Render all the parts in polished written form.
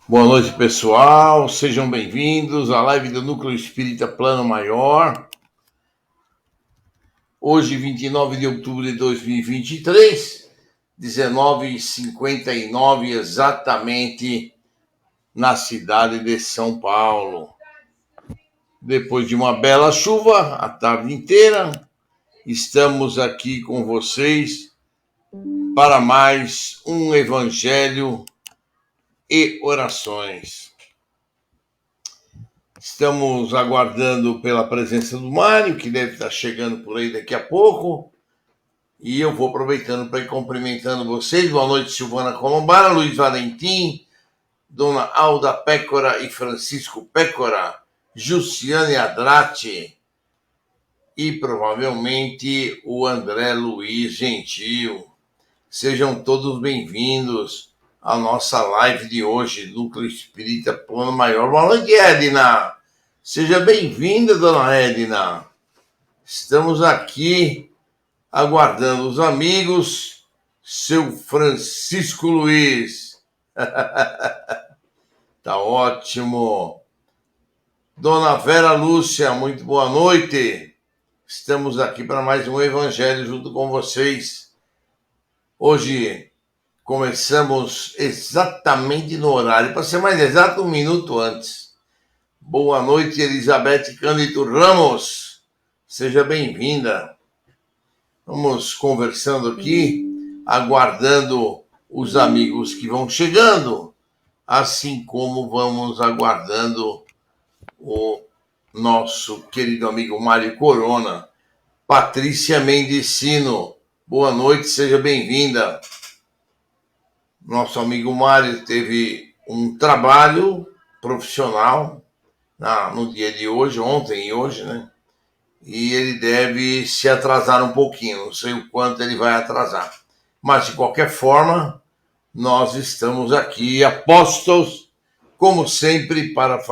Boa noite, pessoal. Sejam bem-vindos à live do Núcleo Espírita Plano Maior. Hoje, 29 de outubro de 2023, 19h59, exatamente na cidade de São Paulo. Depois de uma bela chuva a tarde inteira, estamos aqui com vocês para mais um Evangelho e Orações. Estamos aguardando pela presença do Mário, que deve estar chegando por aí daqui a pouco. E eu vou aproveitando para ir cumprimentando vocês. Boa noite, Silvana Colombara, Luiz Valentim, Dona Alda Pécora e Francisco Pécora, Jussiane Adrate e provavelmente o André Luiz Gentil. Sejam todos bem-vindos à nossa live de hoje, Núcleo Espírita Plano Maior. Boa noite, Edna. Seja bem-vinda, dona Edna. Estamos aqui aguardando os amigos. Seu Francisco Luiz. Tá ótimo. Dona Vera Lúcia, muito boa noite. Estamos aqui para mais um Evangelho junto com vocês. Hoje começamos exatamente no horário, para ser mais exato, 1 minuto antes. Boa noite, Elizabeth Cândido Ramos. Seja bem-vinda. Vamos conversando aqui, aguardando os amigos que vão chegando, assim como vamos aguardando o nosso querido amigo Mário Corona. Patrícia Mendicino, boa noite, seja bem-vinda. Nosso amigo Mário teve um trabalho profissional no dia de hoje, ontem e hoje, né? E ele deve se atrasar um pouquinho, não sei o quanto ele vai atrasar. Mas, de qualquer forma, nós estamos aqui apostos, como sempre, para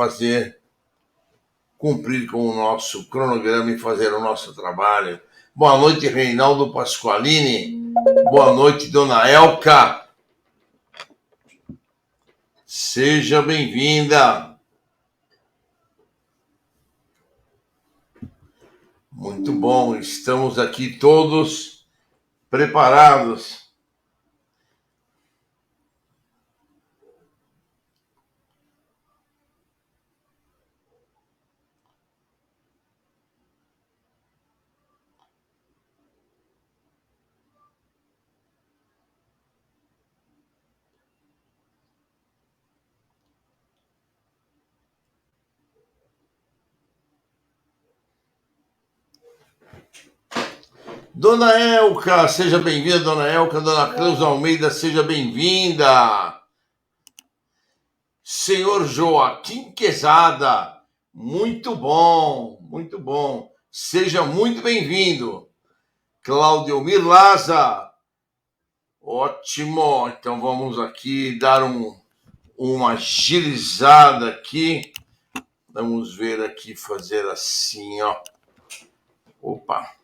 cumprir com o nosso cronograma e fazer o nosso trabalho. Boa noite, Reinaldo Pasqualini. Boa noite, Dona Elka. Seja bem-vinda. Muito bom, estamos aqui todos preparados. Dona Elka, seja bem-vinda, Dona Elka. Dona Cleusa Almeida, seja bem-vinda. Senhor Joaquim Quezada, muito bom, muito bom. Seja muito bem-vindo. Cláudio Mirlaza, ótimo. Então vamos aqui dar uma agilizada aqui. Vamos ver aqui, fazer assim, ó. Opa.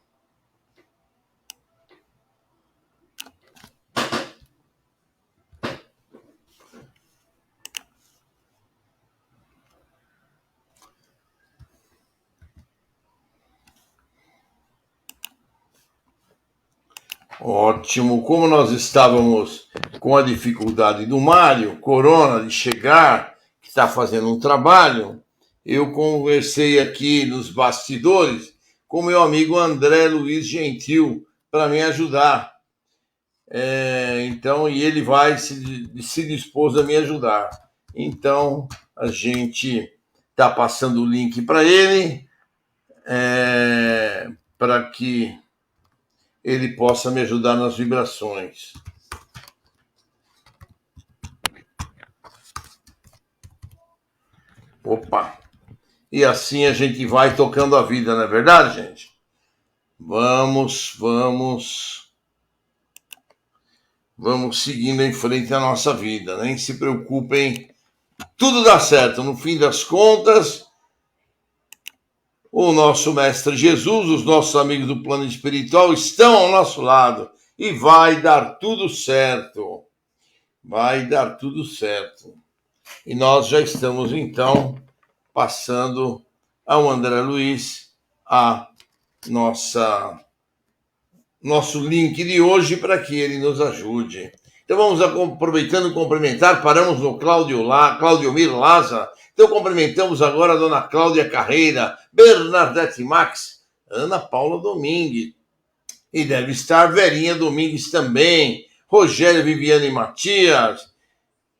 Ótimo. Como nós estávamos com a dificuldade do Mário Corona de chegar, que está fazendo um trabalho, eu conversei aqui nos bastidores com meu amigo André Luiz Gentil para me ajudar. Então, e ele vai se dispôs a me ajudar. Então, a gente está passando o link para ele, para que ele possa me ajudar nas vibrações. Opa! E assim a gente vai tocando a vida, não é verdade, gente? Vamos seguindo em frente a nossa vida. Nem se preocupem, tudo dá certo. No fim das contas, o nosso Mestre Jesus, os nossos amigos do plano espiritual estão ao nosso lado. E vai dar tudo certo. Vai dar tudo certo. E nós já estamos, então, passando ao André Luiz a nosso link de hoje para que ele nos ajude. Então vamos aproveitando e cumprimentar, paramos no Claudiomir Laza. Então cumprimentamos agora a dona Cláudia Carreira, Bernadette Max, Ana Paula Domingues, e deve estar Verinha Domingues também, Rogério Viviane Matias,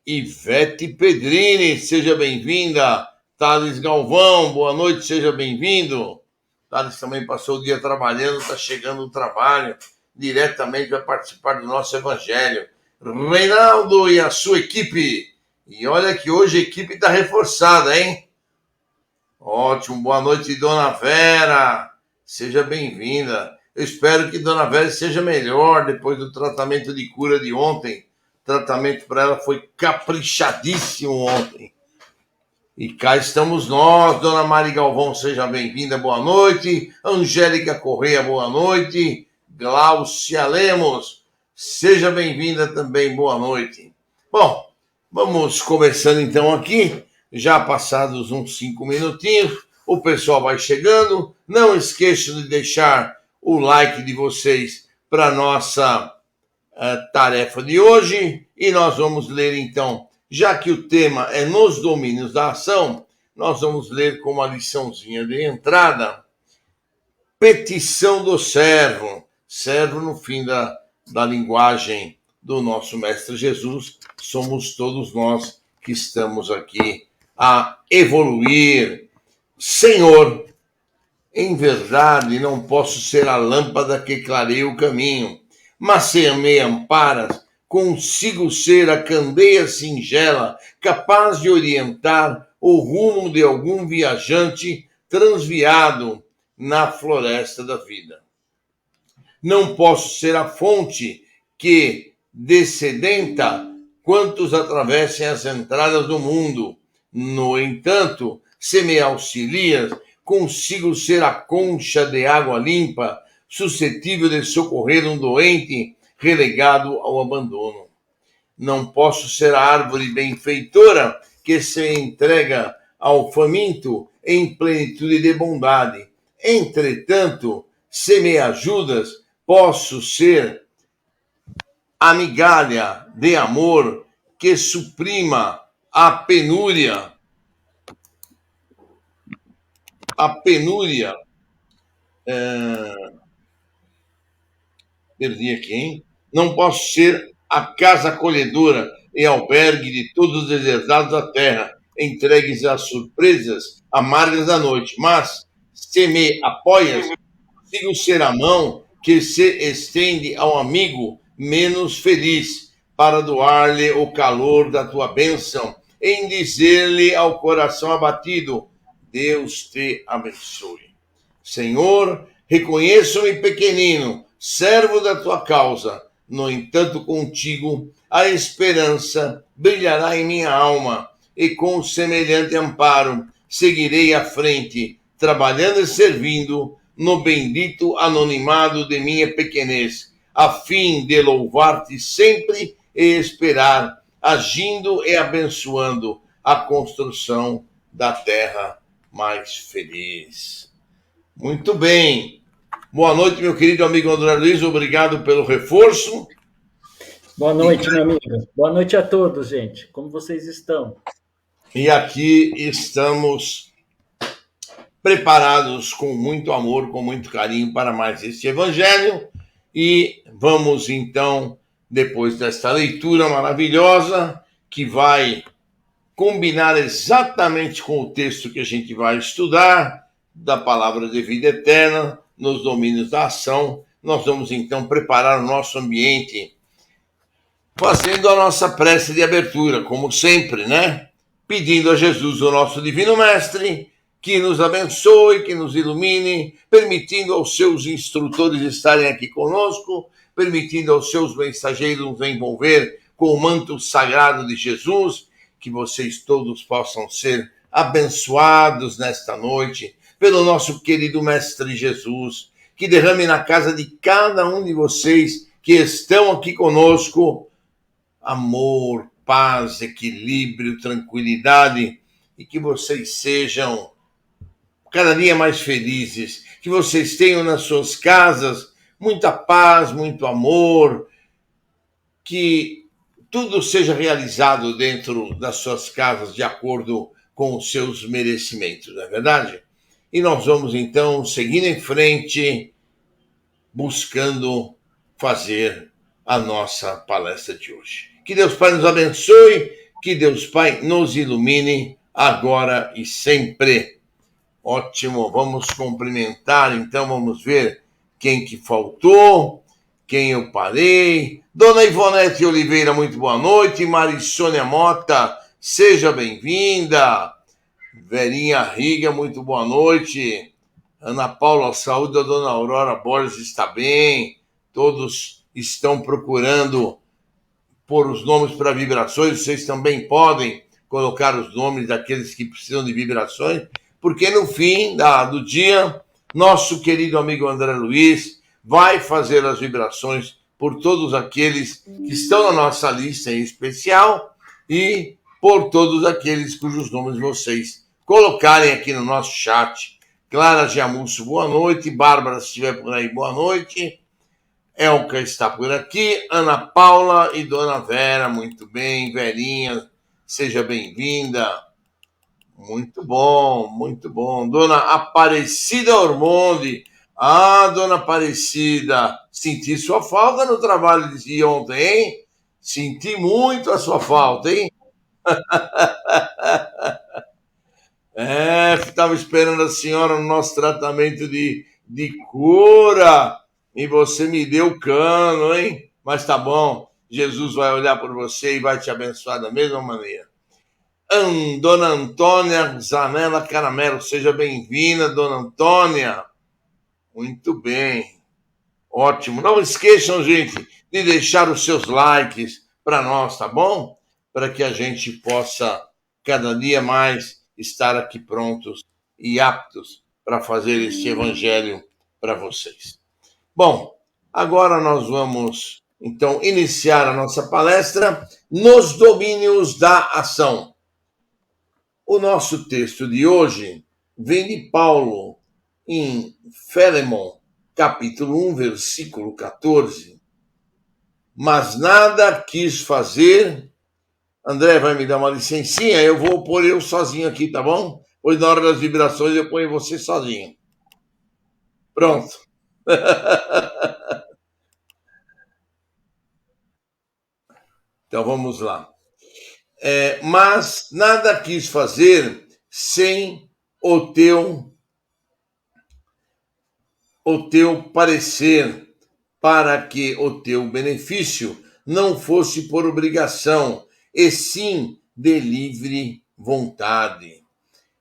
Ivete Pedrini, seja bem-vinda. Thales Galvão, boa noite, seja bem-vindo. Thales também passou o dia trabalhando, está chegando no trabalho, diretamente vai participar do nosso evangelho. Reinaldo e a sua equipe. E olha que hoje a equipe está reforçada, hein? Ótimo, boa noite, dona Vera. Seja bem-vinda. Eu espero que dona Vera seja melhor depois do tratamento de cura de ontem. O tratamento para ela foi caprichadíssimo ontem. E cá estamos nós, dona Mari Galvão, seja bem-vinda, boa noite. Angélica Correia, boa noite. Gláucia Lemos, seja bem-vinda também, boa noite. Bom, vamos conversando então aqui, já passados uns 5 minutinhos, o pessoal vai chegando. Não esqueçam de deixar o like de vocês para a nossa tarefa de hoje. E nós vamos ler então, já que o tema é nos domínios da ação, nós vamos ler com uma liçãozinha de entrada, petição do servo. Servo no fim da linguagem do nosso Mestre Jesus, somos todos nós que estamos aqui a evoluir. Senhor, em verdade não posso ser a lâmpada que clareia o caminho, mas se me amparas, consigo ser a candeia singela, capaz de orientar o rumo de algum viajante transviado na floresta da vida. Não posso ser a fonte que dessedenta quantos atravessem as entradas do mundo. No entanto, se me auxilias, consigo ser a concha de água limpa, suscetível de socorrer um doente relegado ao abandono. Não posso ser a árvore benfeitora que se entrega ao faminto em plenitude de bondade. Entretanto, se me ajudas, posso ser a migalha de amor que suprima a penúria. Perdi aqui, hein? Não posso ser a casa acolhedora e albergue de todos os deserdados da terra, entregues às surpresas amargas da noite. Mas, se me apoias, consigo ser a mão que se estende ao amigo menos feliz, para doar-lhe o calor da tua bênção, em dizer-lhe ao coração abatido: Deus te abençoe. Senhor, reconheço-me pequenino, servo da tua causa. No entanto, contigo a esperança brilhará em minha alma, e com semelhante amparo seguirei à frente, trabalhando e servindo no bendito anonimado de minha pequenez, a fim de louvar-te sempre e esperar, agindo e abençoando a construção da terra mais feliz. Muito bem. Boa noite, meu querido amigo André Luiz. Obrigado pelo reforço. Boa noite, meu amigo. Boa noite a todos, gente. Como vocês estão? E aqui estamos preparados com muito amor, com muito carinho para mais este evangelho. E vamos, então, depois desta leitura maravilhosa, que vai combinar exatamente com o texto que a gente vai estudar, da palavra de vida eterna, nos domínios da ação, nós vamos então preparar o nosso ambiente, fazendo a nossa prece de abertura, como sempre, né? Pedindo a Jesus, o nosso divino mestre, que nos abençoe, que nos ilumine, permitindo aos seus instrutores estarem aqui conosco, permitindo aos seus mensageiros nos envolver com o manto sagrado de Jesus, que vocês todos possam ser abençoados nesta noite pelo nosso querido Mestre Jesus, que derrame na casa de cada um de vocês que estão aqui conosco amor, paz, equilíbrio, tranquilidade e que vocês sejam cada dia mais felizes, que vocês tenham nas suas casas muita paz, muito amor, que tudo seja realizado dentro das suas casas de acordo com os seus merecimentos, não é verdade? E nós vamos então seguindo em frente, buscando fazer a nossa palestra de hoje. Que Deus Pai nos abençoe, que Deus Pai nos ilumine agora e sempre. Ótimo, vamos cumprimentar, então vamos ver quem que faltou, quem eu parei. Dona Ivonete Oliveira, muito boa noite. Marissônia Mota, seja bem-vinda. Verinha Riga, muito boa noite. Ana Paula, saúde da Dona Aurora Borges está bem. Todos estão procurando pôr os nomes para vibrações. Vocês também podem colocar os nomes daqueles que precisam de vibrações, porque no fim do dia, nosso querido amigo André Luiz vai fazer as vibrações por todos aqueles que estão na nossa lista em especial e por todos aqueles cujos nomes vocês colocarem aqui no nosso chat. Clara Giamusso, boa noite. Bárbara, se estiver por aí, boa noite. Elka está por aqui. Ana Paula e Dona Vera, muito bem. Verinha, seja bem-vinda. Muito bom, muito bom. Dona Aparecida Ormonde. Ah, Dona Aparecida, senti sua falta no trabalho de ontem, hein? Senti muito a sua falta, hein? Estava esperando a senhora no nosso tratamento de cura e você me deu cano, hein? Mas tá bom, Jesus vai olhar por você e vai te abençoar da mesma maneira. Dona Antônia Zanella Caramelo, seja bem-vinda, Dona Antônia. Muito bem, ótimo. Não esqueçam, gente, de deixar os seus likes para nós, tá bom? Para que a gente possa cada dia mais estar aqui prontos e aptos para fazer este evangelho para vocês. Bom, agora nós vamos, então, iniciar a nossa palestra nos domínios da ação. O nosso texto de hoje vem de Paulo, em Filemon, capítulo 1, versículo 14. Mas nada quis fazer. André vai me dar uma licencinha, eu vou pôr eu sozinho aqui, tá bom? Pois na hora das vibrações eu ponho você sozinho. Pronto. Então vamos lá. Mas nada quis fazer sem o teu parecer, para que o teu benefício não fosse por obrigação, e sim de livre vontade.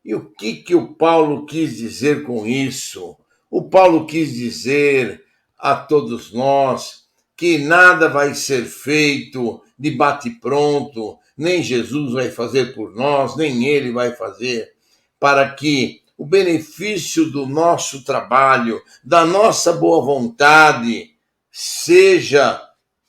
E o que o Paulo quis dizer com isso? O Paulo quis dizer a todos nós que nada vai ser feito de bate-pronto, nem Jesus vai fazer por nós, nem ele vai fazer, para que o benefício do nosso trabalho, da nossa boa vontade, seja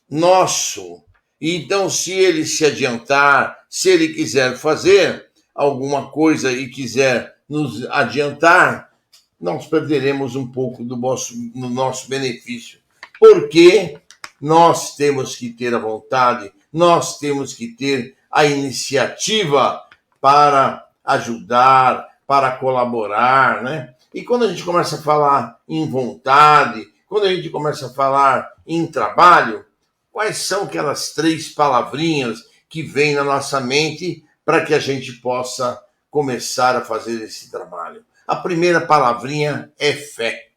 nosso. Então, se ele se adiantar, se ele quiser fazer alguma coisa e quiser nos adiantar, nós perderemos um pouco do nosso benefício. Porque nós temos que ter a vontade, nós temos que ter a iniciativa para ajudar, para colaborar, né? E quando a gente começa a falar em vontade, quando a gente começa a falar em trabalho, quais são aquelas 3 palavrinhas que vêm na nossa mente para que a gente possa começar a fazer esse trabalho? A primeira palavrinha é fé.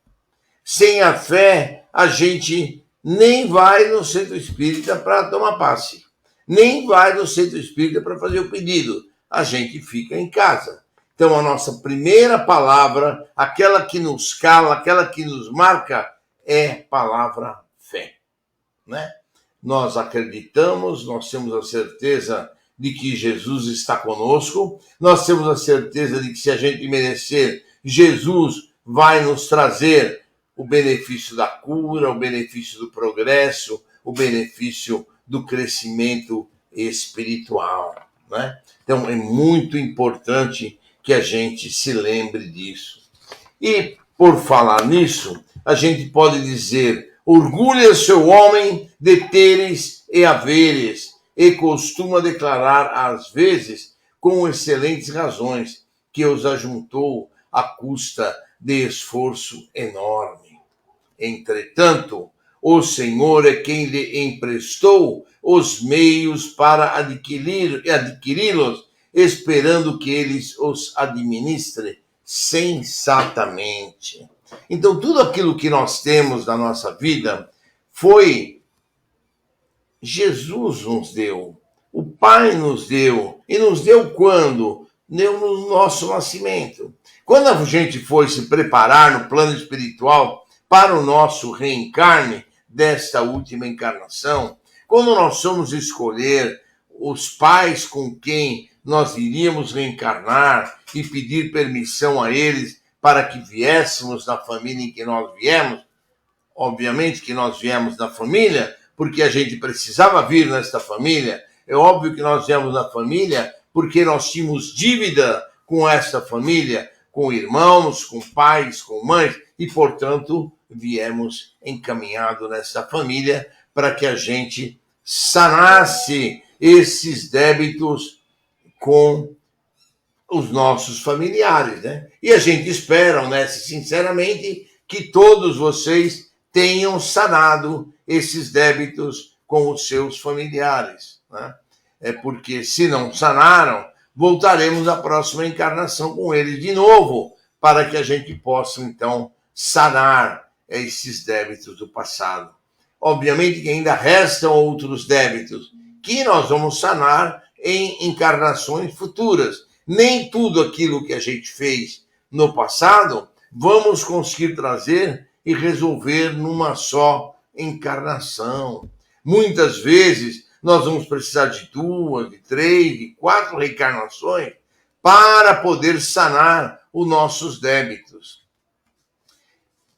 Sem a fé, a gente nem vai no centro espírita para tomar passe, nem vai no centro espírita para fazer o pedido. A gente fica em casa. Então, a nossa primeira palavra, aquela que nos cala, aquela que nos marca, é palavra fé, né? Nós acreditamos, nós temos a certeza de que Jesus está conosco, nós temos a certeza de que se a gente merecer, Jesus vai nos trazer o benefício da cura, o benefício do progresso, o benefício do crescimento espiritual, né? Então, é muito importante que a gente se lembre disso. E, por falar nisso, a gente pode dizer: orgulha-se o homem de teres e haveres, e costuma declarar, às vezes, com excelentes razões, que os ajuntou à custa de esforço enorme. Entretanto, o Senhor é quem lhe emprestou os meios para adquiri-los, esperando que ele os administre sensatamente. Então, tudo aquilo que nós temos na nossa vida foi Jesus nos deu, o Pai nos deu. E nos deu quando? Deu no nosso nascimento. Quando a gente foi se preparar no plano espiritual para o nosso reencarne desta última encarnação, quando nós fomos escolher os pais com quem nós iríamos reencarnar e pedir permissão a eles para que viéssemos na família em que nós viemos, obviamente que nós viemos da família, porque a gente precisava vir nesta família. É óbvio que nós viemos na família porque nós tínhamos dívida com essa família, com irmãos, com pais, com mães, e, portanto, viemos encaminhado nessa família para que a gente sanasse esses débitos com os nossos familiares, né? E a gente espera, né, sinceramente, que todos vocês tenham sanado esses débitos com os seus familiares, né? É porque, se não sanaram, voltaremos à próxima encarnação com eles de novo, para que a gente possa, então, sanar esses débitos do passado. Obviamente que ainda restam outros débitos que nós vamos sanar em encarnações futuras. Nem tudo aquilo que a gente fez no passado vamos conseguir trazer e resolver numa só encarnação. Muitas vezes nós vamos precisar de 2, de 3, de 4 reencarnações para poder sanar os nossos débitos.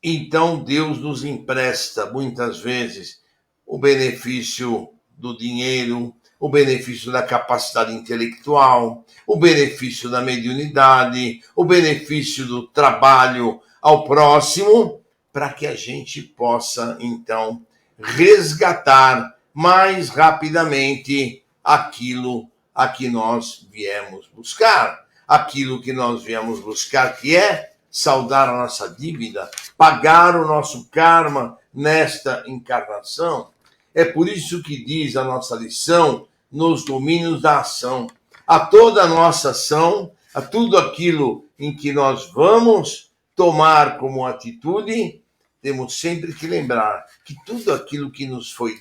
Então Deus nos empresta muitas vezes o benefício do dinheiro, o benefício da capacidade intelectual, o benefício da mediunidade, o benefício do trabalho ao próximo, para que a gente possa, então, resgatar mais rapidamente aquilo a que nós viemos buscar. Aquilo que nós viemos buscar, que é saldar a nossa dívida, pagar o nosso karma nesta encarnação. É por isso que diz a nossa lição nos domínios da ação. A toda a nossa ação, a tudo aquilo em que nós vamos tomar como atitude, temos sempre que lembrar que tudo aquilo que nos foi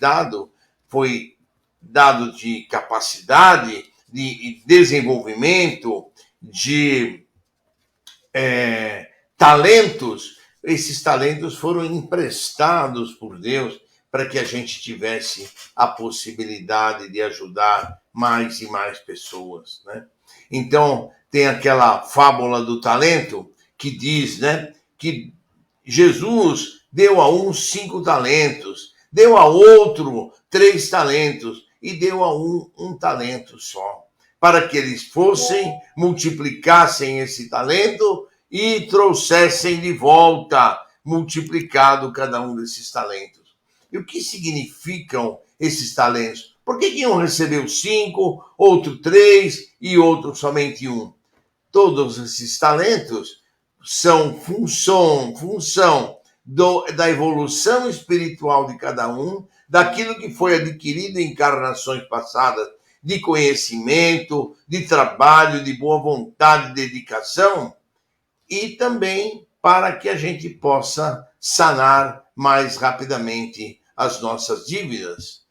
dado de capacidade, de desenvolvimento, de talentos. Esses talentos foram emprestados por Deus para que a gente tivesse a possibilidade de ajudar mais e mais pessoas, né? Então, tem aquela fábula do talento que diz, né, que Jesus deu a um 5 talentos, deu a outro 3 talentos e deu a um talento só, para que eles fossem, multiplicassem esse talento e trouxessem de volta, multiplicado cada um desses talentos. E o que significam esses talentos? Por que um recebeu 5, outro 3 e outro somente 1? Todos esses talentos são função da evolução espiritual de cada um, daquilo que foi adquirido em encarnações passadas, de conhecimento, de trabalho, de boa vontade, de dedicação, e também para que a gente possa sanar mais rapidamente as nossas dívidas.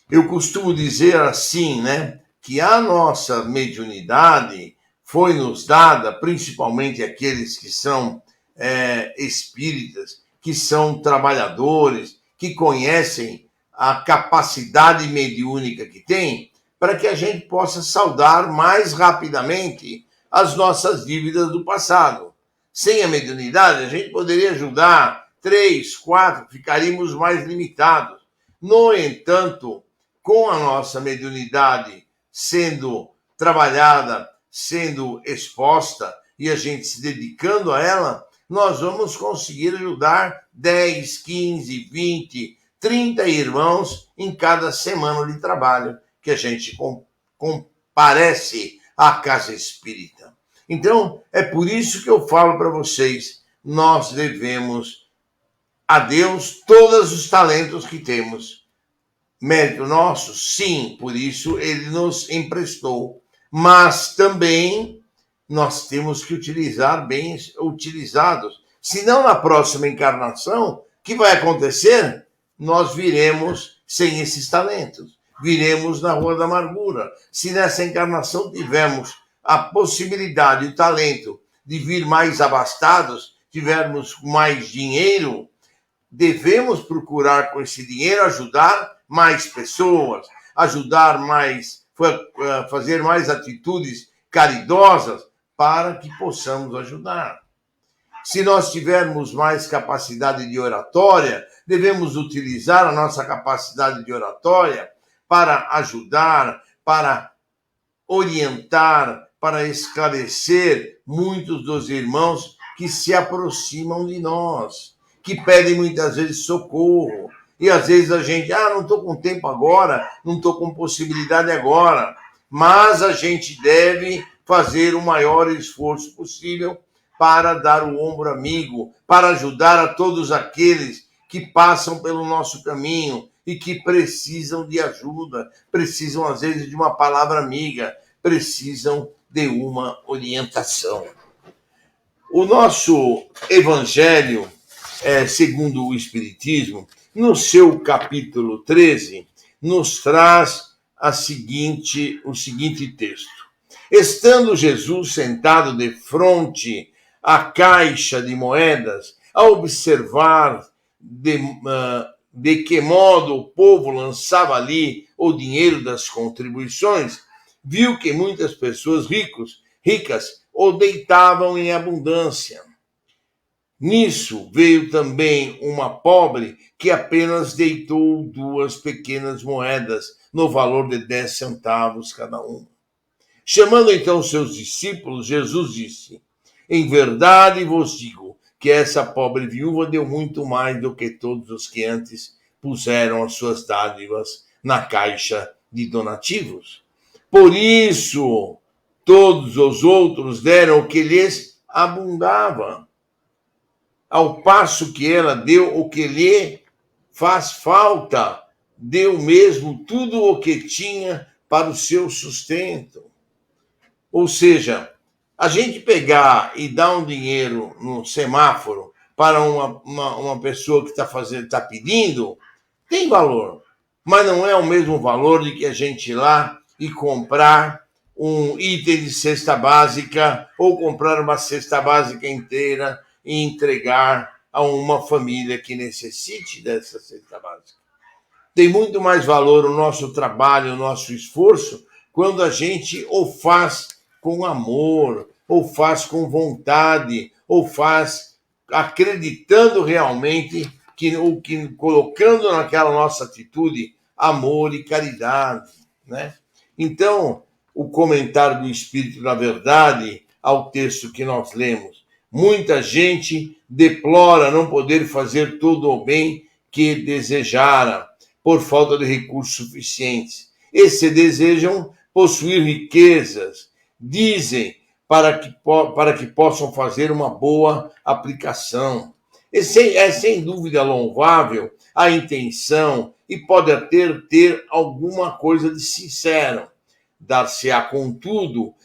Eu costumo dizer assim, né, que a nossa mediunidade foi nos dada, principalmente aqueles que são espíritas, que são trabalhadores, que conhecem a capacidade mediúnica que tem, para que a gente possa saldar mais rapidamente as nossas dívidas do passado. Sem a mediunidade, a gente poderia ajudar 3, 4, ficaríamos mais limitados. No entanto, com a nossa mediunidade sendo trabalhada, sendo exposta, e a gente se dedicando a ela, nós vamos conseguir ajudar 10, 15, 20, 30 irmãos em cada semana de trabalho que a gente comparece à casa espírita. Então, é por isso que eu falo para vocês, nós devemos a Deus todos os talentos que temos. Mérito nosso? Sim, por isso ele nos emprestou. Mas também nós temos que utilizar bem utilizados. Senão, na próxima encarnação, o que vai acontecer? Nós viremos sem esses talentos. Viremos na Rua da Amargura. Se nessa encarnação tivermos a possibilidade e o talento de vir mais abastados, tivermos mais dinheiro, devemos procurar com esse dinheiro ajudar mais pessoas, ajudar mais, fazer mais atitudes caridosas para que possamos ajudar. Se nós tivermos mais capacidade de oratória, devemos utilizar a nossa capacidade de oratória para ajudar, para orientar, para esclarecer muitos dos irmãos que se aproximam de nós, que pedem muitas vezes socorro. E às vezes a gente, não estou com tempo agora, não estou com possibilidade agora. Mas a gente deve fazer o maior esforço possível para dar o ombro amigo, para ajudar a todos aqueles que passam pelo nosso caminho e que precisam de ajuda, precisam às vezes de uma palavra amiga, precisam de uma orientação. O nosso Evangelho, segundo o Espiritismo, no seu capítulo 13, nos traz o seguinte texto. Estando Jesus sentado de frente à caixa de moedas, a observar de que modo o povo lançava ali o dinheiro das contribuições, viu que muitas pessoas ricas o deitavam em abundância. Nisso veio também uma pobre que apenas deitou 2 pequenas moedas, no valor de 10 centavos cada uma. Chamando então seus discípulos, Jesus disse: em verdade vos digo que essa pobre viúva deu muito mais do que todos os que antes puseram as suas dádivas na caixa de donativos. Por isso, todos os outros deram o que lhes abundava, ao passo que ela deu o que lhe faz falta, deu mesmo tudo o que tinha para o seu sustento. Ou seja, a gente pegar e dar um dinheiro no semáforo para uma pessoa que está pedindo, tem valor, mas não é o mesmo valor de que a gente ir lá e comprar um item de cesta básica ou comprar uma cesta básica inteira e entregar a uma família que necessite dessa cesta básica. Tem muito mais valor o nosso trabalho, o nosso esforço, quando a gente o faz com amor, ou faz com vontade, ou faz acreditando realmente que colocando naquela nossa atitude amor e caridade, né? Então, o comentário do Espírito da Verdade ao texto que nós lemos. Muita gente deplora não poder fazer todo o bem que desejara, por falta de recursos suficientes. E se desejam possuir riquezas, dizem, para que possam fazer uma boa aplicação. É sem dúvida louvável a intenção e pode até ter alguma coisa de sincero. Dar-se-á, contudo,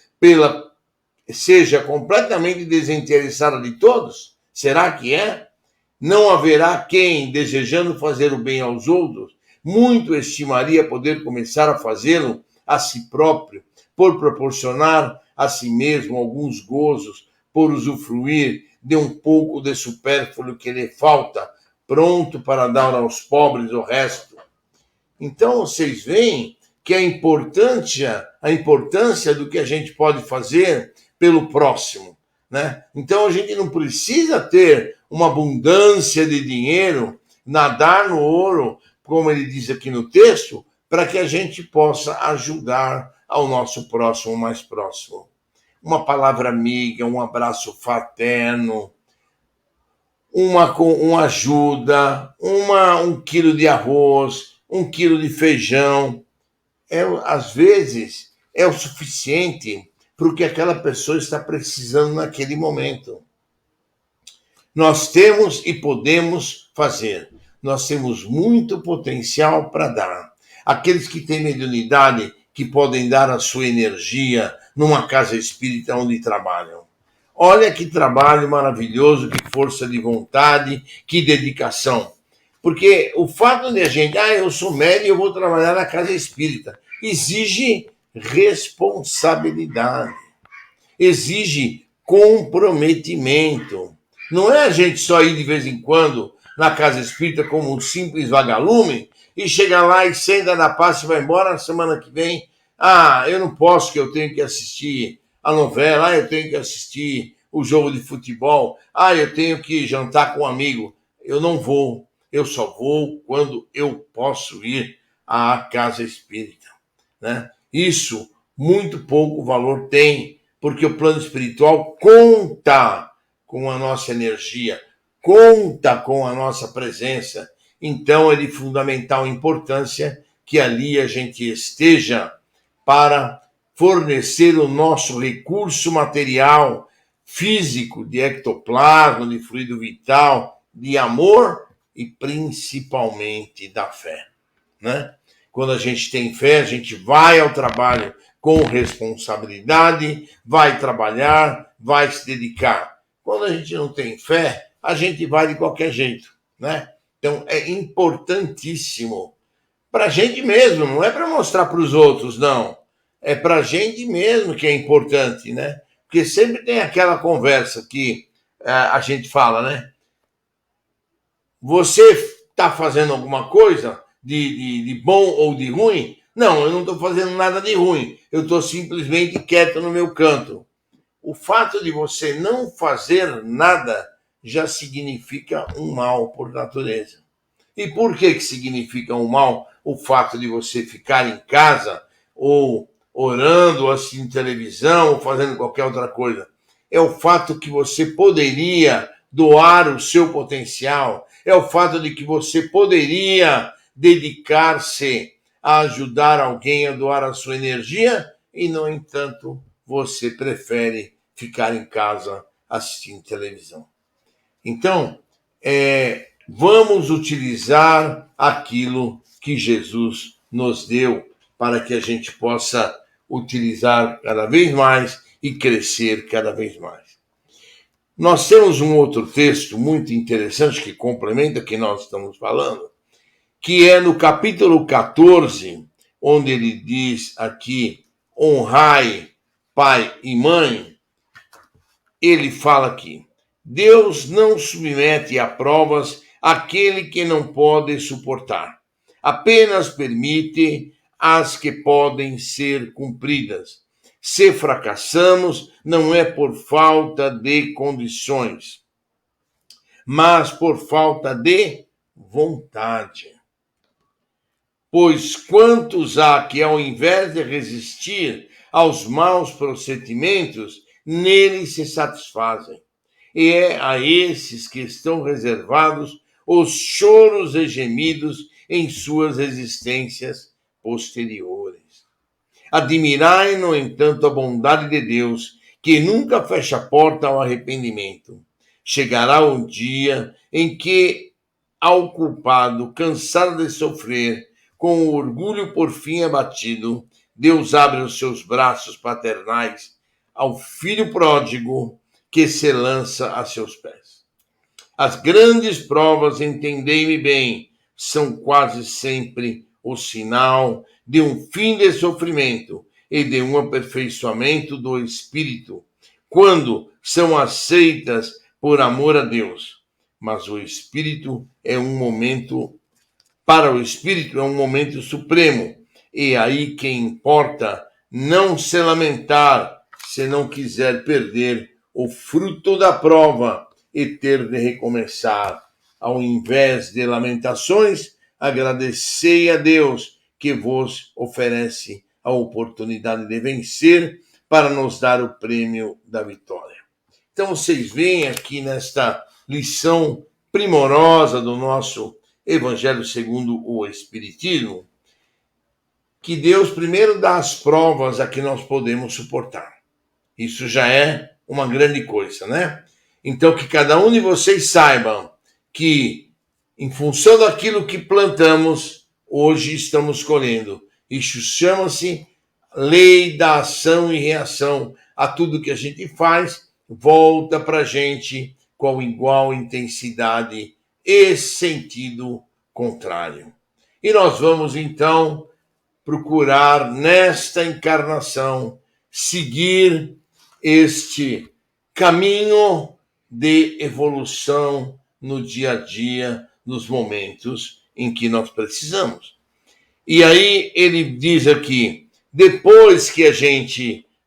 seja completamente desinteressada de todos? Será que é? Não haverá quem, desejando fazer o bem aos outros, muito estimaria poder começar a fazê-lo a si próprio, por proporcionar a si mesmo alguns gozos, por usufruir de um pouco de supérfluo que lhe falta, pronto para dar aos pobres o resto. Então, vocês veem que a importância do que a gente pode fazer pelo próximo, né? Então, a gente não precisa ter uma abundância de dinheiro, nadar no ouro, como ele diz aqui no texto, para que a gente possa ajudar ao nosso próximo mais próximo. Uma palavra amiga, um abraço fraterno, uma ajuda, um quilo de arroz, um quilo de feijão, às vezes é o suficiente para o que aquela pessoa está precisando naquele momento. Nós temos e podemos fazer. Nós temos muito potencial para dar. Aqueles que têm mediunidade, que podem dar a sua energia numa casa espírita onde trabalham. Olha que trabalho maravilhoso, que força de vontade, que dedicação. Porque o fato de a gente, eu sou médium e eu vou trabalhar na casa espírita, exige responsabilidade, exige comprometimento. Não é a gente só ir de vez em quando na casa espírita como um simples vagalume e chegar lá e senta na paz e vai embora na semana que vem. Eu não posso, que eu tenho que assistir a novela, eu tenho que assistir o jogo de futebol, eu tenho que jantar com um amigo. Eu não vou, eu só vou quando eu posso ir à casa espírita, né? Isso muito pouco valor tem, porque o plano espiritual conta com a nossa energia, conta com a nossa presença. Então é de fundamental importância que ali a gente esteja para fornecer o nosso recurso material, físico, de ectoplasma, de fluido vital, de amor e principalmente da fé, né? Quando a gente tem fé, a gente vai ao trabalho com responsabilidade, vai trabalhar, vai se dedicar. Quando a gente não tem fé, a gente vai de qualquer jeito, né? Então é importantíssimo para a gente mesmo, não é para mostrar para os outros, não. É para a gente mesmo que é importante, né? Porque sempre tem aquela conversa que a gente fala, né? Você está fazendo alguma coisa de bom ou de ruim? Não, eu não estou fazendo nada de ruim. Eu estou simplesmente quieto no meu canto. O fato de você não fazer nada já significa um mal por natureza. E por que significa um mal o fato de você ficar em casa ou orando, ou assistindo televisão, ou fazendo qualquer outra coisa? É o fato que você poderia doar o seu potencial, é o fato de que você poderia dedicar-se a ajudar alguém a doar a sua energia e, no entanto, você prefere ficar em casa assistindo televisão. Então, vamos utilizar aquilo que Jesus nos deu para que a gente possa utilizar cada vez mais e crescer cada vez mais. Nós temos um outro texto muito interessante que complementa o que nós estamos falando, que é no capítulo 14, onde ele diz aqui, honrai pai e mãe. Ele fala aqui, Deus não submete a provas aquele que não pode suportar. Apenas permite as que podem ser cumpridas. Se fracassamos, não é por falta de condições, mas por falta de vontade. Pois quantos há que, ao invés de resistir aos maus procedimentos, neles se satisfazem. E é a esses que estão reservados os choros e gemidos em suas existências posteriores. Admirai, no entanto, a bondade de Deus, que nunca fecha a porta ao arrependimento. Chegará um dia em que, ao culpado, cansado de sofrer, com o orgulho por fim abatido, Deus abre os seus braços paternais ao filho pródigo que se lança a seus pés. As grandes provas, entendei-me bem, são quase sempre o sinal de um fim de sofrimento e de um aperfeiçoamento do espírito, quando são aceitas por amor a Deus. Mas o espírito para o espírito é um momento supremo, e aí que importa não se lamentar se não quiser perder o fruto da prova e ter de recomeçar. Ao invés de lamentações, agradecei a Deus que vos oferece a oportunidade de vencer para nos dar o prêmio da vitória. Então vocês veem aqui nesta lição primorosa do nosso Evangelho segundo o Espiritismo, que Deus primeiro dá as provas a que nós podemos suportar. Isso já é uma grande coisa, né? Então que cada um de vocês saibam que, em função daquilo que plantamos, hoje estamos colhendo. Isso chama-se lei da ação e reação. A tudo que a gente faz, volta para a gente com igual intensidade e sentido contrário. E nós vamos, então, procurar, nesta encarnação, seguir este caminho de evolução no dia a dia, nos momentos em que nós precisamos. E aí ele diz aqui, depois que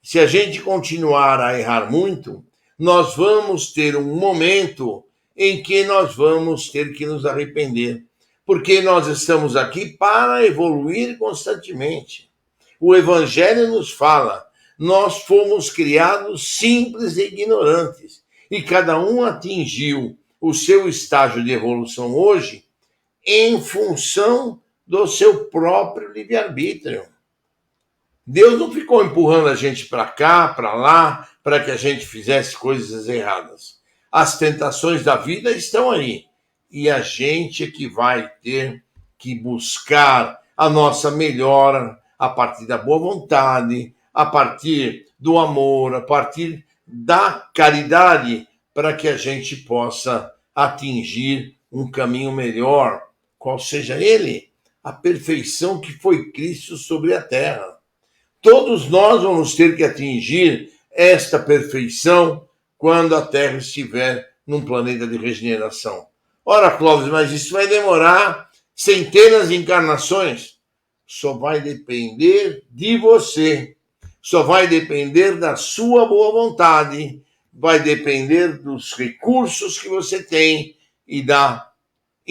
se a gente continuar a errar muito, nós vamos ter um momento em que nós vamos ter que nos arrepender, porque nós estamos aqui para evoluir constantemente. O Evangelho nos fala, nós fomos criados simples e ignorantes, e cada um atingiu o seu estágio de evolução hoje em função do seu próprio livre-arbítrio. Deus não ficou empurrando a gente para cá, para lá, para que a gente fizesse coisas erradas. As tentações da vida estão aí. E a gente é que vai ter que buscar a nossa melhora a partir da boa vontade, a partir do amor, a partir da caridade, para que a gente possa atingir um caminho melhor, qual seja ele, a perfeição que foi Cristo sobre a terra. Todos nós vamos ter que atingir esta perfeição quando a Terra estiver num planeta de regeneração. Ora, Clóvis, mas isso vai demorar centenas de encarnações. Só vai depender de você. Só vai depender da sua boa vontade. Vai depender dos recursos que você tem e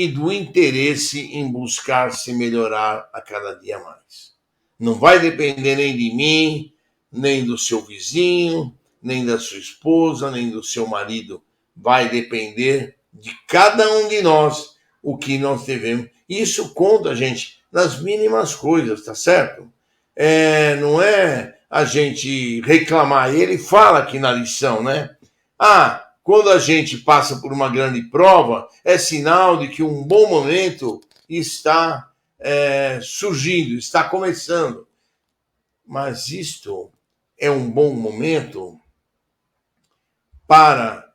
do interesse em buscar se melhorar a cada dia mais. Não vai depender nem de mim, nem do seu vizinho, nem da sua esposa, nem do seu marido. Vai depender de cada um de nós o que nós devemos. Isso conta, gente, nas mínimas coisas, tá certo? Não é a gente reclamar. Ele fala aqui na lição, né? Quando a gente passa por uma grande prova, é sinal de que um bom momento está surgindo, está começando. Mas isto é um bom momento para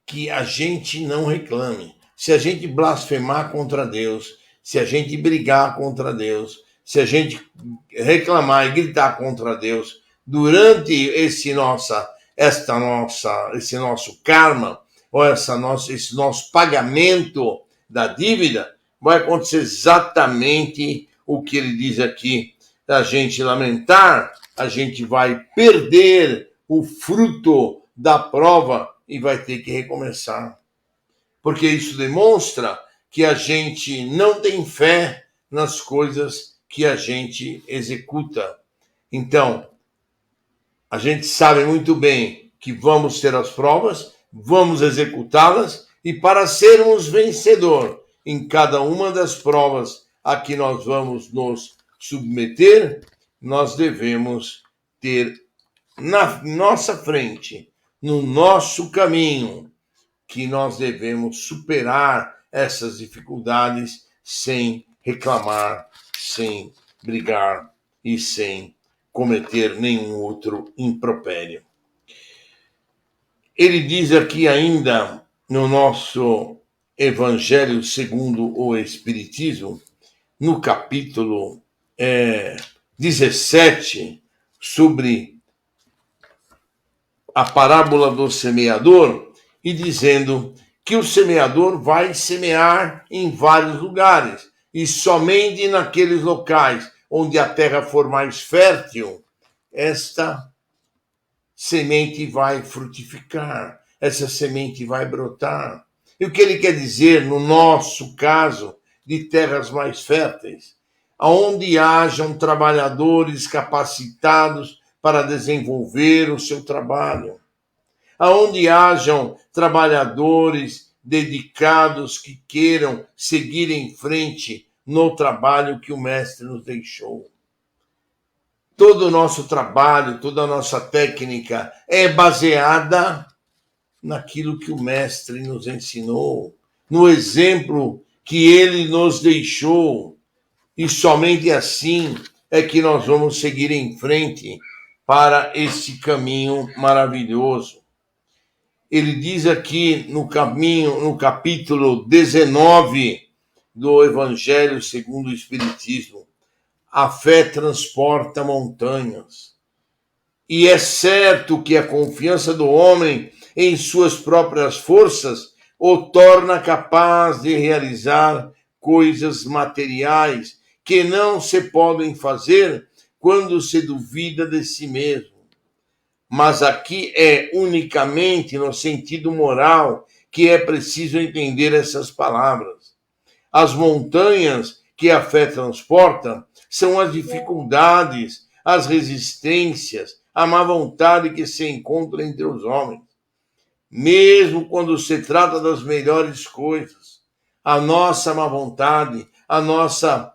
que a gente não reclame. Se a gente blasfemar contra Deus, se a gente brigar contra Deus, se a gente reclamar e gritar contra Deus, durante esse nosso karma, ou esse nosso pagamento da dívida, vai acontecer exatamente o que ele diz aqui, da gente lamentar, a gente vai perder o fruto da prova e vai ter que recomeçar. Porque isso demonstra que a gente não tem fé nas coisas que a gente executa. Então, a gente sabe muito bem que vamos ter as provas, vamos executá-las, e para sermos vencedor em cada uma das provas a que nós vamos nos submeter, nós devemos ter na nossa frente, no nosso caminho, que nós devemos superar essas dificuldades sem reclamar, sem brigar e sem cometer nenhum outro impropério. Ele diz aqui ainda no nosso Evangelho segundo o Espiritismo, no capítulo 17, sobre a parábola do semeador, e dizendo que o semeador vai semear em vários lugares, e somente naqueles locais onde a terra for mais fértil, esta semente vai frutificar, essa semente vai brotar. E o que ele quer dizer, no nosso caso, de terras mais férteis? aonde hajam trabalhadores capacitados para desenvolver o seu trabalho, aonde hajam trabalhadores dedicados que queiram seguir em frente no trabalho que o Mestre nos deixou. Todo o nosso trabalho, toda a nossa técnica é baseada naquilo que o Mestre nos ensinou, no exemplo que ele nos deixou. E somente assim é que nós vamos seguir em frente para esse caminho maravilhoso. Ele diz aqui no capítulo 19 do Evangelho segundo o Espiritismo: a fé transporta montanhas. E é certo que a confiança do homem em suas próprias forças o torna capaz de realizar coisas materiais que não se podem fazer quando se duvida de si mesmo. Mas aqui é unicamente no sentido moral que é preciso entender essas palavras. As montanhas que a fé transporta são as dificuldades, as resistências, a má vontade que se encontra entre os homens. Mesmo quando se trata das melhores coisas, a nossa má vontade, a nossa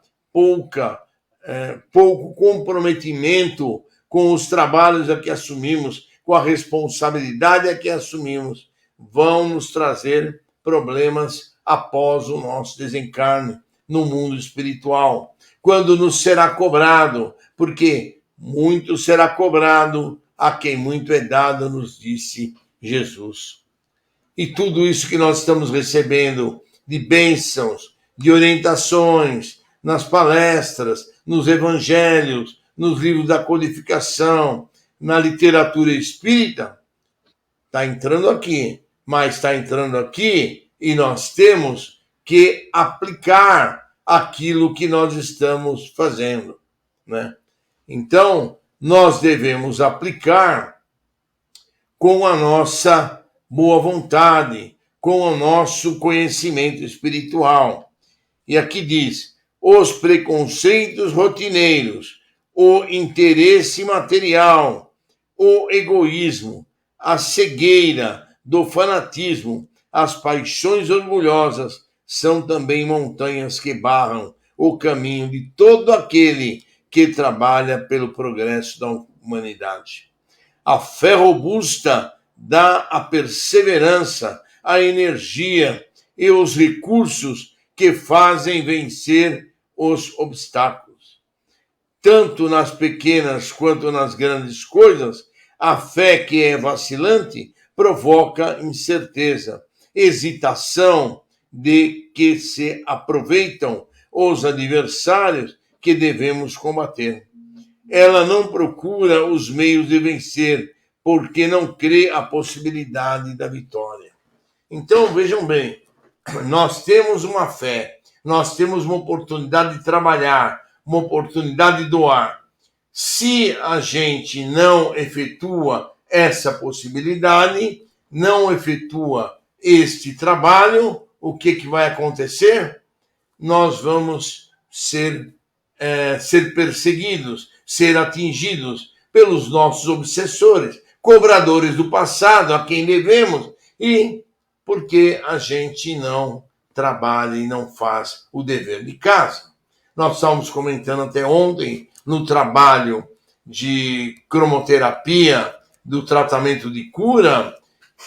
pouco comprometimento com os trabalhos a que assumimos, com a responsabilidade a que assumimos, vão nos trazer problemas após o nosso desencarne no mundo espiritual, quando nos será cobrado, porque muito será cobrado a quem muito é dado, nos disse Jesus. E tudo isso que nós estamos recebendo de bênçãos, de orientações, nas palestras, nos evangelhos, nos livros da codificação, na literatura espírita, está entrando aqui, mas está entrando aqui e nós temos que aplicar aquilo que nós estamos fazendo, né? Então, nós devemos aplicar com a nossa boa vontade, com o nosso conhecimento espiritual. E aqui diz: os preconceitos rotineiros, o interesse material, o egoísmo, a cegueira do fanatismo, as paixões orgulhosas são também montanhas que barram o caminho de todo aquele que trabalha pelo progresso da humanidade. A fé robusta dá a perseverança, a energia e os recursos que fazem vencer os obstáculos. Tanto nas pequenas quanto nas grandes coisas, a fé que é vacilante provoca incerteza, hesitação de que se aproveitam os adversários que devemos combater. Ela não procura os meios de vencer, porque não crê a possibilidade da vitória. Então, vejam bem, nós temos uma fé, nós temos uma oportunidade de trabalhar, uma oportunidade de doar. Se a gente não efetua essa possibilidade, não efetua este trabalho, o que vai acontecer? Nós vamos ser perseguidos, ser atingidos pelos nossos obsessores, cobradores do passado, a quem devemos, e porque a gente não trabalha e não faz o dever de casa. Nós estávamos comentando até ontem, no trabalho de cromoterapia, do tratamento de cura,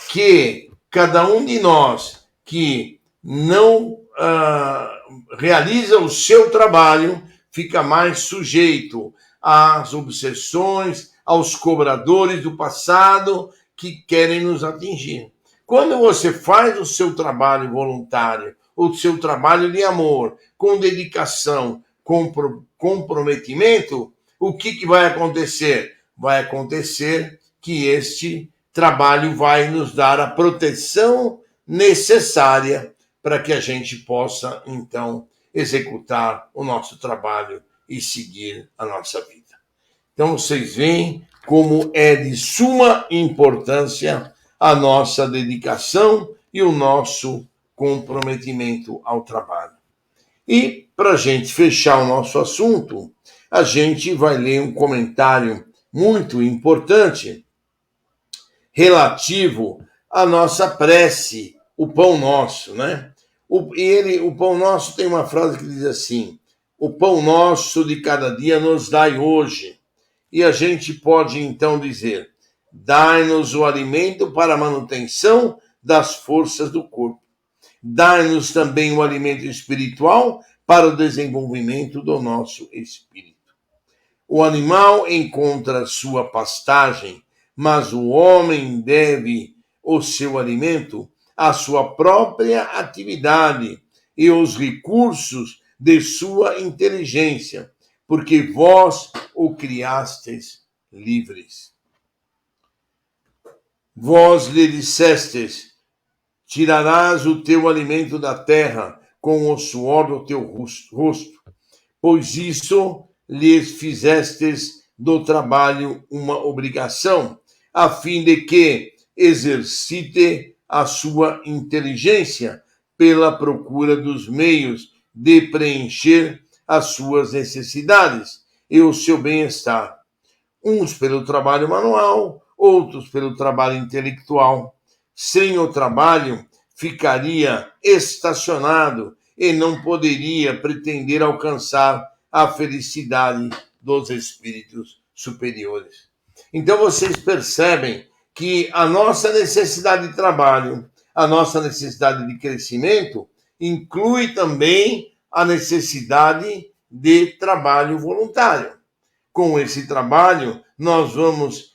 que cada um de nós que não realiza o seu trabalho fica mais sujeito às obsessões, aos cobradores do passado que querem nos atingir. Quando você faz o seu trabalho voluntário, o seu trabalho de amor, com dedicação, com comprometimento, o que vai acontecer? Vai acontecer que este trabalho vai nos dar a proteção necessária para que a gente possa, então, executar o nosso trabalho e seguir a nossa vida. Então, vocês veem como é de suma importância a nossa dedicação e o nosso comprometimento ao trabalho. E, para a gente fechar o nosso assunto, a gente vai ler um comentário muito importante relativo à nossa prece, o pão nosso, né? O pão nosso tem uma frase que diz assim: o pão nosso de cada dia nos dai hoje. E a gente pode então dizer: dai-nos o alimento para a manutenção das forças do corpo. Dai-nos também o alimento espiritual para o desenvolvimento do nosso espírito. O animal encontra sua pastagem, mas o homem deve o seu alimento à sua própria atividade e os recursos de sua inteligência, porque vós o criastes livres. Vós lhe dissestes: tirarás o teu alimento da terra com o suor do teu rosto, pois isso lhes fizestes do trabalho uma obrigação, a fim de que exercite a sua inteligência pela procura dos meios de preencher as suas necessidades e o seu bem-estar. Uns pelo trabalho manual, outros pelo trabalho intelectual. Sem o trabalho, ficaria estacionado e não poderia pretender alcançar a felicidade dos espíritos superiores. Então vocês percebem que a nossa necessidade de trabalho, a nossa necessidade de crescimento, inclui também a necessidade de trabalho voluntário. Com esse trabalho, nós vamos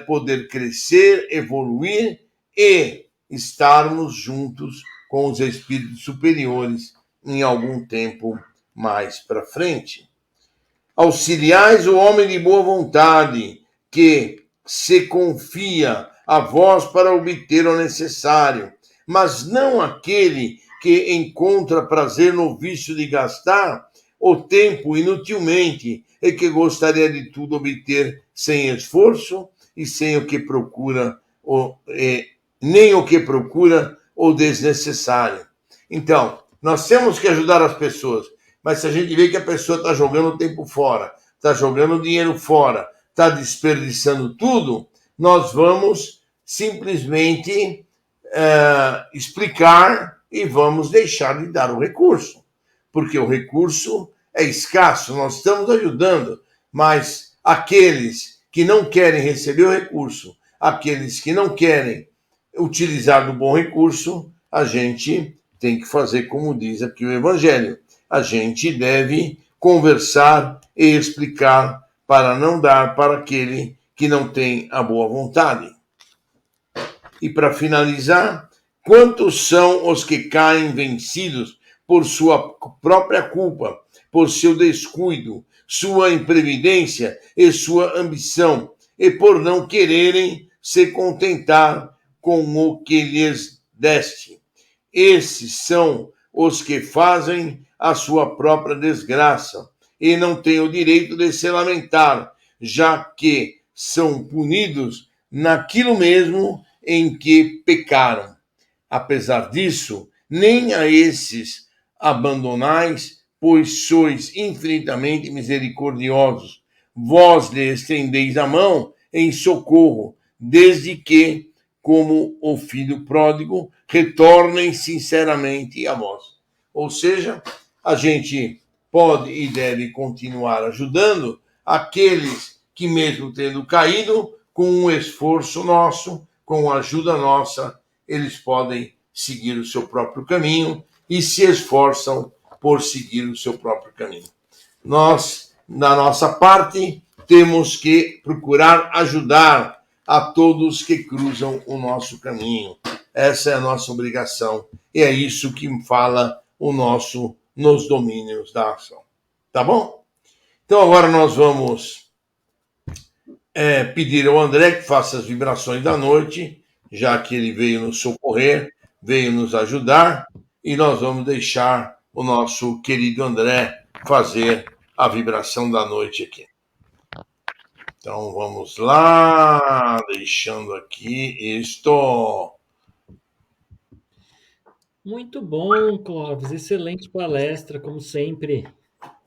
poder crescer, evoluir e estarmos juntos com os espíritos superiores em algum tempo mais para frente. Auxiliais o homem de boa vontade, que se confia a vós para obter o necessário, mas não aquele que encontra prazer no vício de gastar o tempo inutilmente e que gostaria de tudo obter sem esforço e sem o que procura, nem o que procura o desnecessário. Então, nós temos que ajudar as pessoas, mas se a gente vê que a pessoa está jogando o tempo fora, está jogando o dinheiro fora, está desperdiçando tudo, nós vamos simplesmente explicar e vamos deixar de dar o recurso, porque o recurso é escasso, nós estamos ajudando, mas aqueles que não querem receber o recurso, aqueles que não querem utilizar do bom recurso, a gente tem que fazer como diz aqui o Evangelho. A gente deve conversar e explicar para não dar para aquele que não tem a boa vontade. E para finalizar, quantos são os que caem vencidos por sua própria culpa, por seu descuido, sua imprevidência e sua ambição, e por não quererem se contentar com o que lhes deste. Esses são os que fazem a sua própria desgraça e não têm o direito de se lamentar, já que são punidos naquilo mesmo em que pecaram. Apesar disso, nem a esses abandonais, pois sois infinitamente misericordiosos. Vós lhe estendeis a mão em socorro, desde que, como o filho pródigo, retornem sinceramente a vós. Ou seja, a gente pode e deve continuar ajudando aqueles que, mesmo tendo caído, com um esforço nosso, com a ajuda nossa, eles podem seguir o seu próprio caminho e se esforçam por seguir o seu próprio caminho. Nós, na nossa parte, temos que procurar ajudar a todos que cruzam o nosso caminho. Essa é a nossa obrigação e é isso que fala o nosso nos domínios da ação. Tá bom? Então agora nós vamos pedir ao André que faça as vibrações da noite, já que ele veio nos socorrer, veio nos ajudar, e nós vamos deixar o nosso querido André fazer a vibração da noite aqui. Então vamos lá, deixando aqui isto. Muito bom, Clóvis. Excelente palestra, como sempre.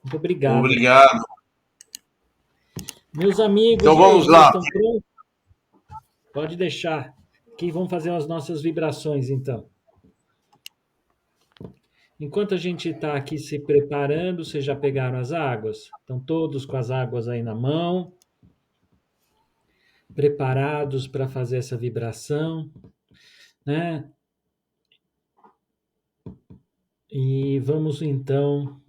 Muito obrigado. Obrigado. Meus amigos, Então e aí, vamos vocês lá. estão prontos? Pode deixar. Aqui vamos fazer as nossas vibrações, então. Enquanto a gente está aqui se preparando, vocês já pegaram as águas? Estão todos com as águas aí na mão, preparados para fazer essa vibração, né? E vamos então.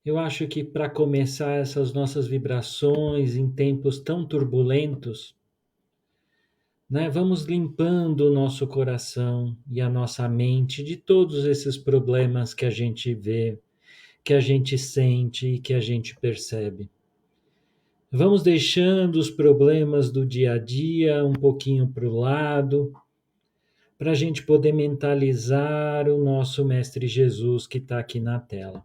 Eu acho que para começar essas nossas vibrações em tempos tão turbulentos, né, vamos limpando o nosso coração e a nossa mente de todos esses problemas que a gente vê, que a gente sente e que a gente percebe. Vamos deixando os problemas do dia a dia um pouquinho para o lado, para a gente poder mentalizar o nosso Mestre Jesus que está aqui na tela.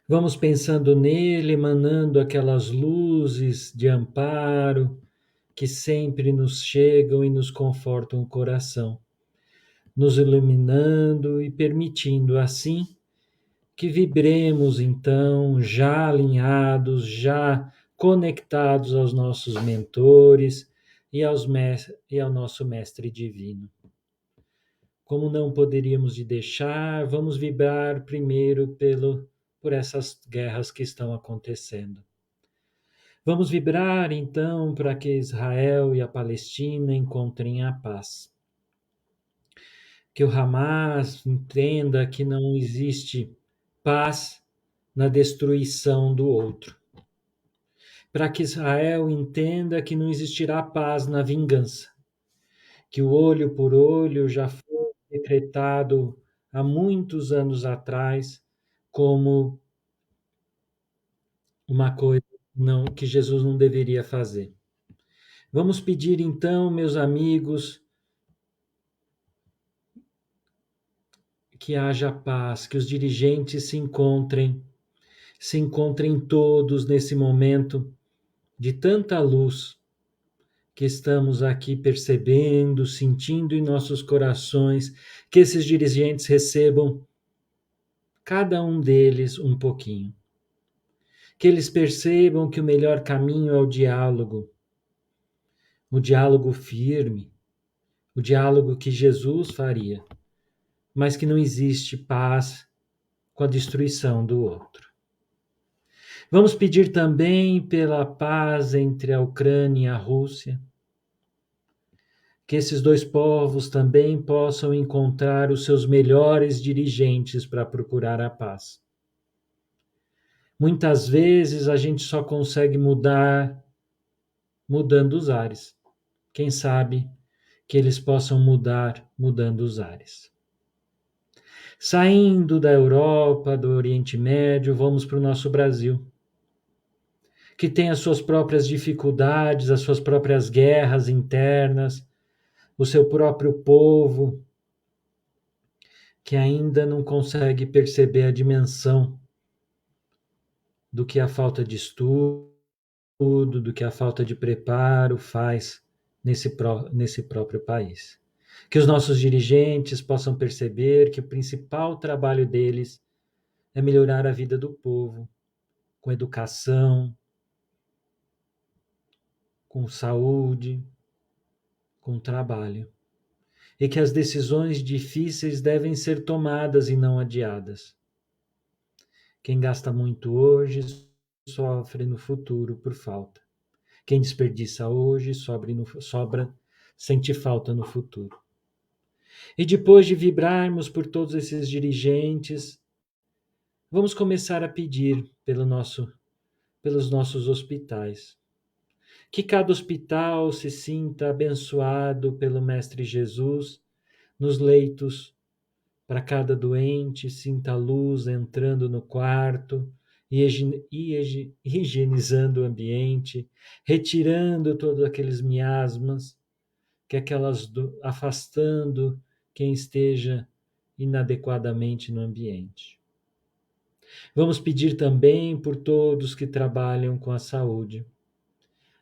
Vamos pensando nele, emanando aquelas luzes de amparo que sempre nos chegam e nos confortam o coração, nos iluminando e permitindo assim que vibremos então já alinhados, já conectados aos nossos mentores e ao nosso mestre divino. Como não poderíamos de deixar, vamos vibrar primeiro por essas guerras que estão acontecendo. Vamos vibrar então para que Israel e a Palestina encontrem a paz. Que o Hamas entenda que não existe paz na destruição do outro. Para que Israel entenda que não existirá paz na vingança. Que o olho por olho já foi decretado há muitos anos atrás como uma coisa não, que Jesus não deveria fazer. Vamos pedir então, meus amigos, que haja paz, que os dirigentes se encontrem todos nesse momento de tanta luz que estamos aqui percebendo, sentindo em nossos corações, que esses dirigentes recebam, cada um deles, um pouquinho. Que eles percebam que o melhor caminho é o diálogo firme, o diálogo que Jesus faria, mas que não existe paz com a destruição do outro. Vamos pedir também pela paz entre a Ucrânia e a Rússia, que esses dois povos também possam encontrar os seus melhores dirigentes para procurar a paz. Muitas vezes a gente só consegue mudar mudando os ares. Quem sabe que eles possam mudar mudando os ares. Saindo da Europa, do Oriente Médio, vamos para o nosso Brasil, que tem as suas próprias dificuldades, as suas próprias guerras internas, o seu próprio povo, que ainda não consegue perceber a dimensão do que a falta de estudo, do que a falta de preparo faz nesse próprio país. Que os nossos dirigentes possam perceber que o principal trabalho deles é melhorar a vida do povo, com educação, com saúde, com trabalho. E que as decisões difíceis devem ser tomadas e não adiadas. Quem gasta muito hoje sofre no futuro por falta. Quem desperdiça hoje sobra, sente falta no futuro. E depois de vibrarmos por todos esses dirigentes, vamos começar a pedir pelos nossos hospitais. Que cada hospital se sinta abençoado pelo Mestre Jesus nos leitos. Para cada doente, sinta a luz entrando no quarto e higienizando o ambiente, retirando todos aqueles miasmas, afastando quem esteja inadequadamente no ambiente. Vamos pedir também por todos que trabalham com a saúde,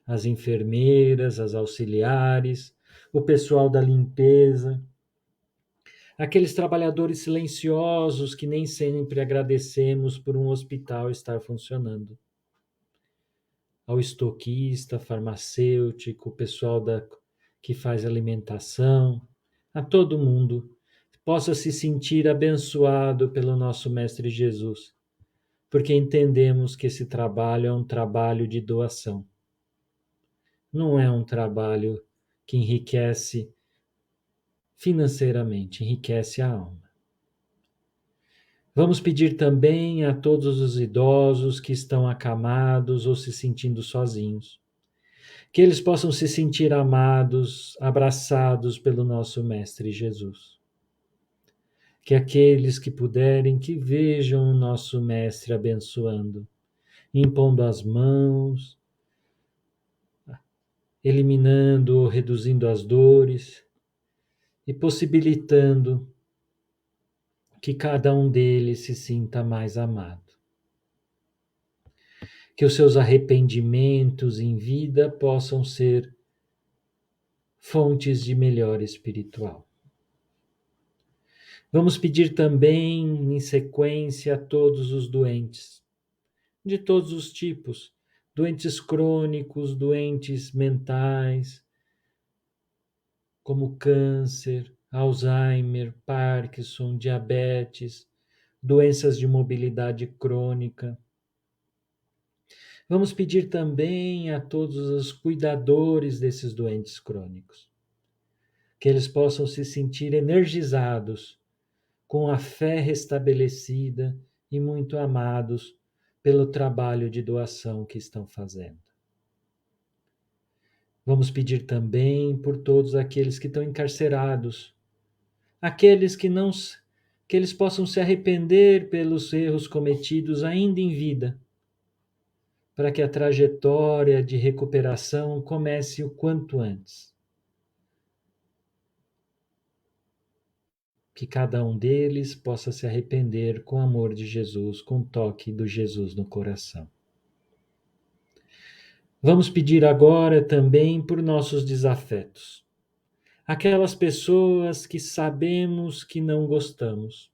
as enfermeiras, as auxiliares, o pessoal da limpeza, aqueles trabalhadores silenciosos que nem sempre agradecemos por um hospital estar funcionando, ao estoquista, farmacêutico, o pessoal que faz alimentação, a todo mundo, possa se sentir abençoado pelo nosso Mestre Jesus, porque entendemos que esse trabalho é um trabalho de doação. Não é um trabalho que enriquece financeiramente, enriquece a alma. Vamos pedir também a todos os idosos que estão acamados ou se sentindo sozinhos, que eles possam se sentir amados, abraçados pelo nosso Mestre Jesus. Que aqueles que puderem, que vejam o nosso Mestre abençoando, impondo as mãos, eliminando ou reduzindo as dores e possibilitando que cada um deles se sinta mais amado. Que os seus arrependimentos em vida possam ser fontes de melhora espiritual. Vamos pedir também, em sequência, a todos os doentes, de todos os tipos, doentes crônicos, doentes mentais, como câncer, Alzheimer, Parkinson, diabetes, doenças de mobilidade crônica. Vamos pedir também a todos os cuidadores desses doentes crônicos, que eles possam se sentir energizados, com a fé restabelecida e muito amados pelo trabalho de doação que estão fazendo. Vamos pedir também por todos aqueles que estão encarcerados, aqueles que eles possam se arrepender pelos erros cometidos ainda em vida, para que a trajetória de recuperação comece o quanto antes. Que cada um deles possa se arrepender com o amor de Jesus, com o toque do Jesus no coração. Vamos pedir agora também por nossos desafetos. Aquelas pessoas que sabemos que não gostamos,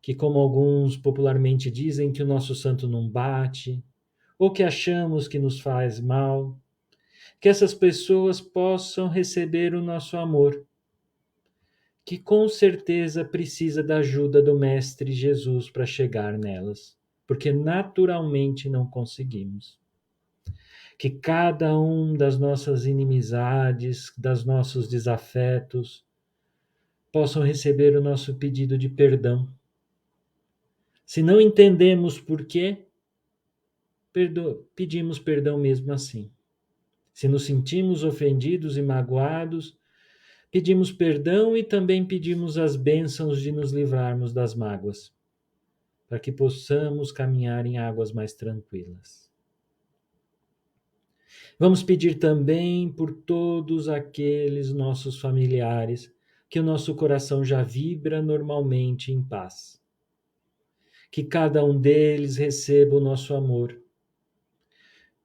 que, como alguns popularmente dizem, que o nosso santo não bate, ou que achamos que nos faz mal, que essas pessoas possam receber o nosso amor, que com certeza precisa da ajuda do Mestre Jesus para chegar nelas, porque naturalmente não conseguimos. Que cada um das nossas inimizades, dos nossos desafetos, possam receber o nosso pedido de perdão. Se não entendemos por quê, pedimos perdão mesmo assim. Se nos sentimos ofendidos e magoados, pedimos perdão e também pedimos as bênçãos de nos livrarmos das mágoas, para que possamos caminhar em águas mais tranquilas. Vamos pedir também por todos aqueles nossos familiares que o nosso coração já vibra normalmente em paz. Que cada um deles receba o nosso amor,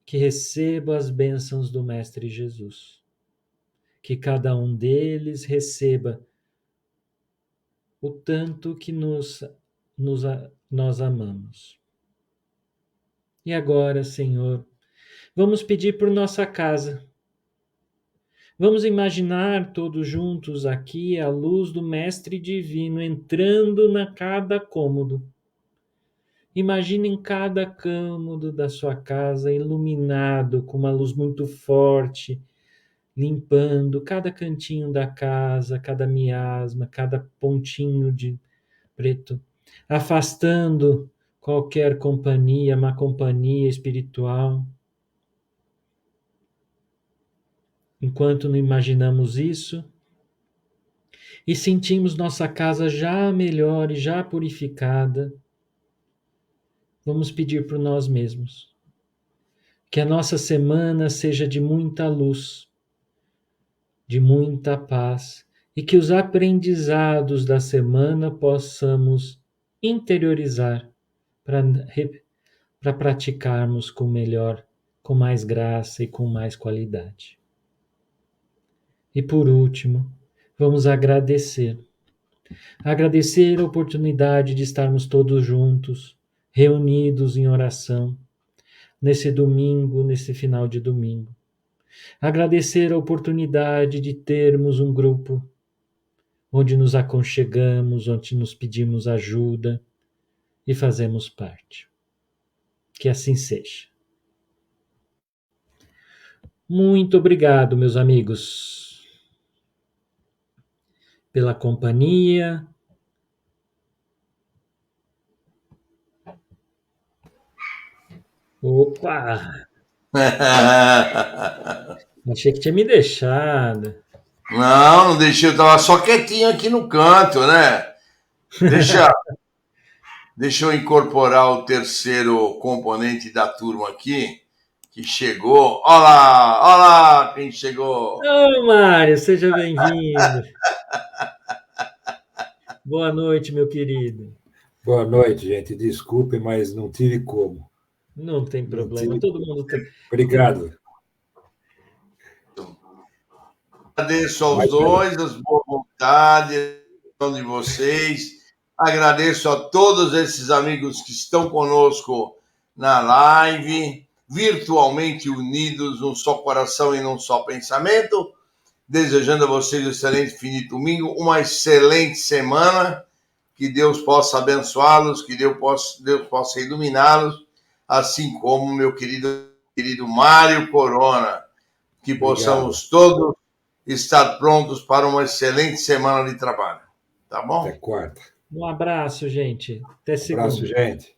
que receba as bênçãos do Mestre Jesus. Que cada um deles receba o tanto que nós amamos. E agora, Senhor, vamos pedir por nossa casa. Vamos imaginar todos juntos aqui a luz do Mestre Divino entrando na cada cômodo. Imaginem cada cômodo da sua casa iluminado com uma luz muito forte, limpando cada cantinho da casa, cada miasma, cada pontinho de preto, afastando qualquer companhia, má companhia espiritual. Enquanto não imaginamos isso e sentimos nossa casa já melhor e já purificada, vamos pedir por nós mesmos. Que a nossa semana seja de muita luz, de muita paz, e que os aprendizados da semana possamos interiorizar para praticarmos com melhor, com mais graça e com mais qualidade. E por último, vamos agradecer Agradecer a oportunidade de estarmos todos juntos, reunidos em oração, nesse domingo, nesse final de domingo. Agradecer a oportunidade de termos um grupo onde nos aconchegamos, onde nos pedimos ajuda e fazemos parte. Que assim seja. Muito obrigado, meus amigos, pela companhia. Opa! Achei que tinha me deixado. Não deixei, eu tava só quietinho aqui no canto, né? Deixa eu incorporar o terceiro componente da turma aqui, que chegou. Olá quem chegou. Ô, Mário, seja bem-vindo. Boa noite, meu querido. Boa noite, gente. Desculpe, mas não tive como. Não tem problema, todo mundo tem. Obrigado. Agradeço aos dois, as boas vontades de vocês. Agradeço a todos esses amigos que estão conosco na live, virtualmente unidos num só coração e num só pensamento. Desejando a vocês um excelente fim de domingo, uma excelente semana. Que Deus possa abençoá-los, que Deus possa iluminá-los, assim como meu querido Mário Corona. Que possamos todos estar prontos para uma excelente semana de trabalho. Tá bom? Até quarta. Um abraço, gente. Até segunda. Abraço, gente.